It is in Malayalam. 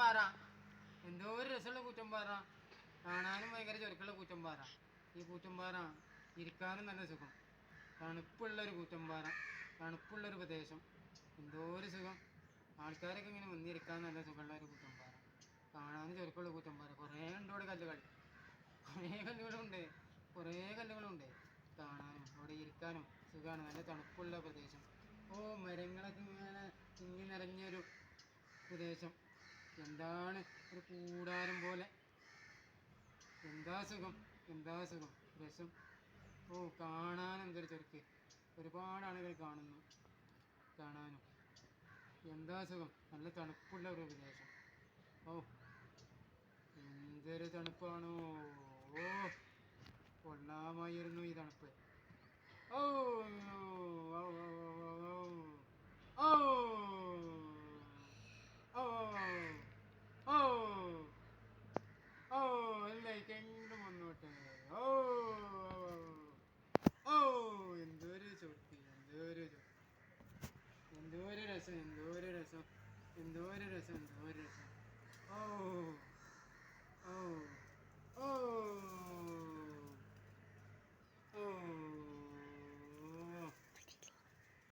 കൂറ്റമ്പാറ. എന്തോ ഒരു രസമുള്ള കൂറ്റമ്പാറ. കാണാനും ഭയങ്കര ചുരുക്കുള്ള കൂറ്റമ്പാറ. ഈ കൂറ്റമ്പാറ ഇരിക്കാനും നല്ല സുഖം. തണുപ്പുള്ളൊരു കൂറ്റമ്പാറ, തണുപ്പുള്ളൊരു പ്രദേശം. എന്തോ ഒരു സുഖം. ആൾക്കാരൊക്കെ ഇങ്ങനെ വന്നിരിക്കാൻ നല്ല സുഖമുള്ള ഒരു കൂറ്റമ്പാറ. കാണാനും ചുരുക്കുള്ള കൂറ്റമ്പാറ. കുറേ ഉണ്ട് ഇവിടെ കല്ലുകൾ. കുറേ കല്ലുകളുണ്ട് കാണാനും അവിടെ ഇരിക്കാനും സുഖമാണ്. നല്ല തണുപ്പുള്ള പ്രദേശം. മരങ്ങളൊക്കെ ഇങ്ങനെ തിങ്ങി നിറഞ്ഞൊരു പ്രദേശം. എന്താണ് ഒരു കൂടാരം പോലെ. എന്താ സുഖം, എന്താ സുഖം, രസം. കാണാനും എന്തൊരു ചുരുക്ക്. ഒരുപാട് ആളുകൾ കാണാനും എന്താ സുഖം. നല്ല തണുപ്പുള്ള ഒരു പ്രദേശം. എന്തൊരു തണുപ്പാണോ. കൊള്ളാമായിരുന്നു ഈ തണുപ്പ്. ഓ ഓ ഓ ഓ ഓ അല്ലേ കെണ്ടും വന്നോട്ടെ. എന്തൊരു ചൊട്ടി, എന്തോരു രസം, എന്തോരു രസം, എന്തോരു രസം, എന്തോരു രസം. ഓ